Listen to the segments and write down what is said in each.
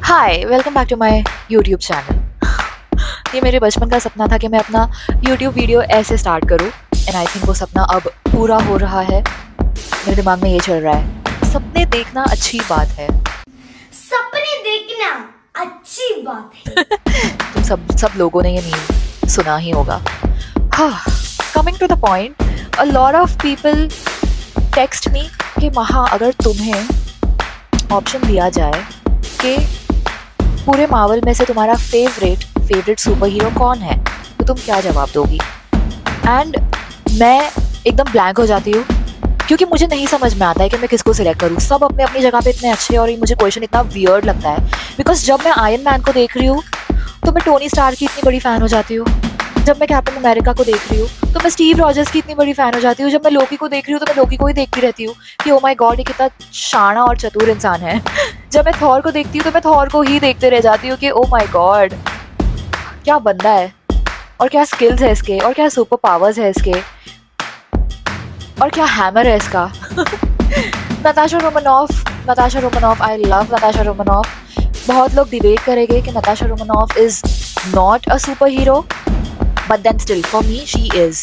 Hi welcome back to my YouTube channel. ये मेरे बचपन का सपना था कि मैं अपना यूट्यूब वीडियो ऐसे स्टार्ट करूं एंड आई थिंक वो सपना अब पूरा हो रहा है। मेरे दिमाग में ये चल रहा है, सपने देखना अच्छी बात है। सपने देखना अच्छी बात है। तुम सब लोगों ने ये मीम सुना ही होगा। हाँ, coming to the point, a lot of people text me कि महा अगर तुम्हें ऑप्शन दिया जाए कि पूरे मार्वल में से तुम्हारा फेवरेट सुपर हीरो कौन है, तो तुम क्या जवाब दोगी? एंड मैं एकदम ब्लैंक हो जाती हूँ क्योंकि मुझे नहीं समझ में आता है कि मैं किसको सिलेक्ट करूँ। सब अपने अपनी जगह पे इतने अच्छे हैं और ये मुझे क्वेश्चन इतना वियर्ड लगता है बिकॉज जब मैं आयरन मैन को देख रही हूँ तो मैं टोनी स्टार की इतनी बड़ी फ़ैन हो जाती हूँ। जब मैं कैप्टन अमेरिका को देख रही हूँ तो मैं स्टीव रॉजर्स की इतनी बड़ी फ़ैन हो जाती हूँ। जब मैं लोकी को देख रही हूँ तो मैं लोकी को ही देखती रहती हूँ कि ओ माय गॉड ये कितना शाना और चतुर इंसान है। जब मैं थॉर को देखती हूँ तो मैं थॉर को ही देखते रह जाती हूँ कि ओ माय गॉड क्या बंदा है और क्या स्किल्स है इसके और क्या सुपर पावर्स है इसके और क्या हैमर है इसका। Natasha Romanoff, I love Natasha Romanoff. बहुत लोग डिबेट करेंगे कि Natasha Romanoff is not a super hero, but then still for me she is,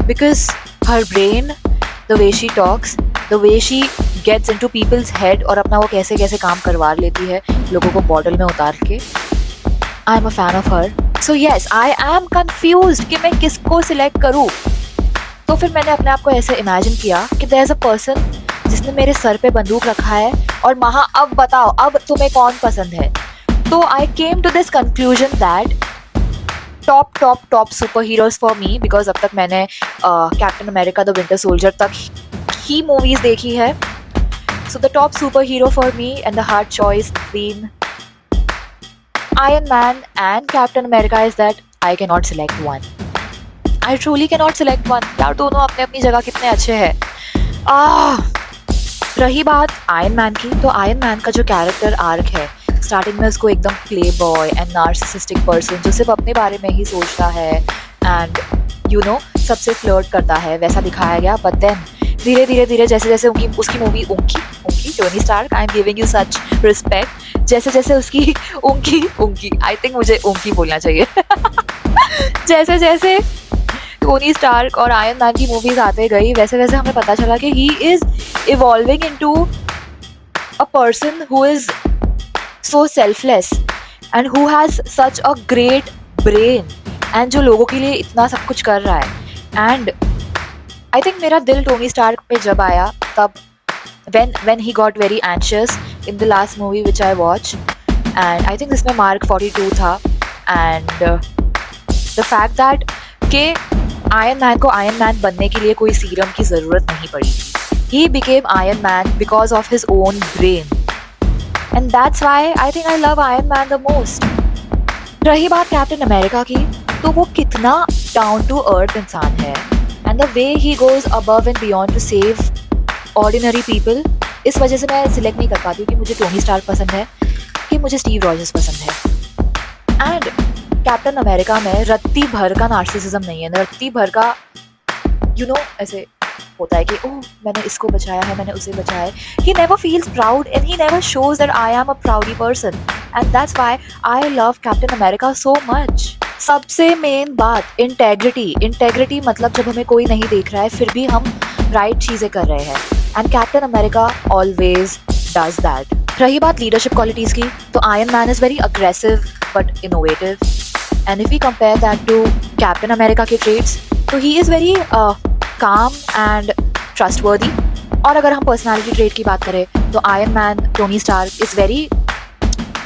because her brain, the way she talks, the way she gets into people's head और अपना वो कैसे कैसे काम करवा लेती है लोगों को बॉटल में उतार के। I am a fan of her, so yes I am confused कि मैं किसको सिलेक्ट करूँ। तो फिर मैंने अपने आप को ऐसे इमेजिन किया कि there is a person जिसने मेरे सर पे बंदूक रखा है और महा अब बताओ अब तुम्हें कौन पसंद है। तो I came to this conclusion that top super heroes for me, because अब तक मैंने captain America the winter soldier तक ही मूवीज देखी है। So the top super hero for me and the hard choice between iron man and Captain America is that I can not select one. I truly can not select one. यार दोनों अपने अपनी जगह कितने अच्छे हैं। रही बात आयरन मैन की, तो आयरन मैन का जो कैरेक्टर आर्क है स्टार्टिंग में उसको एकदम play boy and narcissistic person जो सिर्फ अपने बारे में ही सोचता है एंड यू नो सबसे फ्लर्ट करता है वैसा दिखाया गया। बट देन धीरे धीरे जैसे जैसे उसकी मूवी उनकी Tony Stark, I am giving you such respect, जैसे जैसे उसकी उनकी आई थिंक मुझे उनकी बोलना चाहिए जैसे जैसे टोनी स्टार्क और आयरन मैन की मूवीज आते गई वैसे वैसे हमें पता चला कि he is evolving into a person who is so selfless and who has such a great brain and जो लोगों के लिए इतना सब कुछ कर रहा है। and I think मेरा दिल टोनी स्टार्क पे जब आया तब when he got very anxious in the last movie which I watched, and I think इसमें मार्क 42 था, and the fact that के आयरन मैन को आयरन मैन बनने के लिए कोई सीरम की ज़रूरत नहीं पड़ी। he became Iron Man because of his own brain. And that's why I think I love Iron Man the most. रही बात कैप्टन अमेरिका की, तो वो कितना डाउन टू अर्थ इंसान है and the way he goes above and beyond to save ordinary people, इस वजह से मैं सिलेक्ट नहीं कर पाती हूँ कि मुझे टोनी स्टार्क पसंद है कि मुझे स्टीव रॉजर्स पसंद है। एंड कैप्टन अमेरिका में रत्ती भर का नार्सिसिज्म नहीं है, रत्ती भर का यू नो ऐसे होता है कि ओह मैंने इसको बचाया है, मैंने उसे बचाया है। He never feels proud and he never shows that I am a proudy person, and that's why I love Captain America so much. सबसे मेन बात इंटेग्रिटी मतलब जब हमें कोई नहीं देख रहा है फिर भी हम राइट चीज़ें कर रहे हैं, and Captain America always does that. रही बात लीडरशिप क्वालिटीज़ की, तो Iron Man is very aggressive but innovative, and if you compare that to Captain America के ट्रेट्स तो he is very calm and trustworthy. और अगर हम पर्सनालिटी ट्रेट की बात करें तो Iron Man Tony Stark is very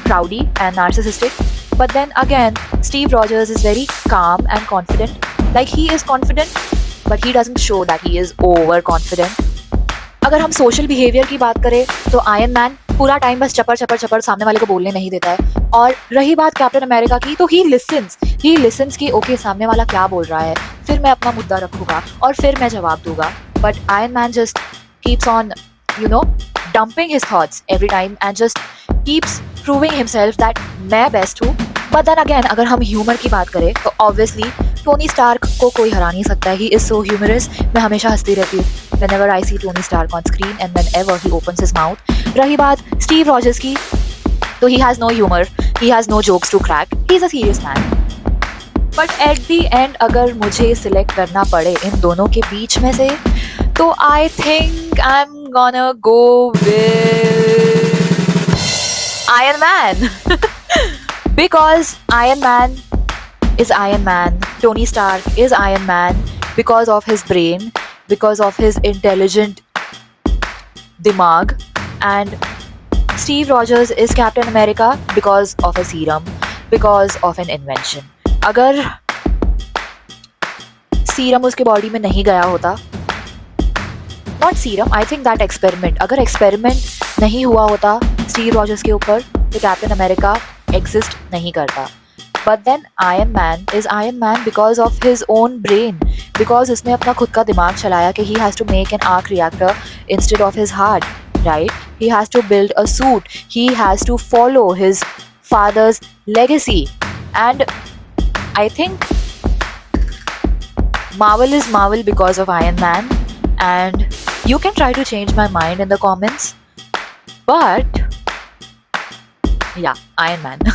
proudy and narcissistic, but then again Steve Rogers is very calm and confident. Like he is confident but he doesn't show that he is over confident. अगर हम social behaviour की बात करें तो Iron man पूरा time बस चपर सामने वाले को बोलने नहीं देता है। और रही बात कैप्टन अमेरिका की, तो ही लिसन्स कि ओके सामने वाला क्या बोल रहा है, फिर मैं अपना मुद्दा रखूँगा और फिर मैं जवाब दूंगा। But iron man just keeps on dumping his thoughts every time and just keeps proving himself that मैं बेस्ट हूँ। बट देन अगेन अगर हम ह्यूमर की बात करें तो ऑब्वियसली टोनी स्टार्क को कोई हरा नहीं सकता है। ही इज़ सो ह्यूमरस, मैं हमेशा हंसती रहती हूँ whenever I see Tony Stark on screen and whenever he opens his mouth। रही बात स्टीव रॉजर्स की, So he has no humor, he has no jokes to crack. He's a serious man. But at the end, अगर मुझे select करना पड़े इन दोनों के बीच में से, तो I think I'm gonna go with Iron Man. Because Iron Man is Iron Man. Tony Stark is Iron Man because of his brain, because of his intelligent dimag, and Steve Rogers is Captain America because of a serum, because of an invention. अगर serum उसके body में नहीं गया होता, not serum, I think that experiment, अगर experiment नहीं हुआ होता स्टीव रॉजर्स के ऊपर, तो कैप्टन अमेरिका एग्जिस्ट नहीं करता. But then Iron Man is Iron Man because of his own brain, because उसने अपना खुद का दिमाग चलाया कि he has to make an arc reactor instead of his heart, right? He has to build a suit. He has to follow his father's legacy. And I think Marvel is Marvel because of Iron Man. And you can try to change my mind in the comments. But yeah, Iron Man.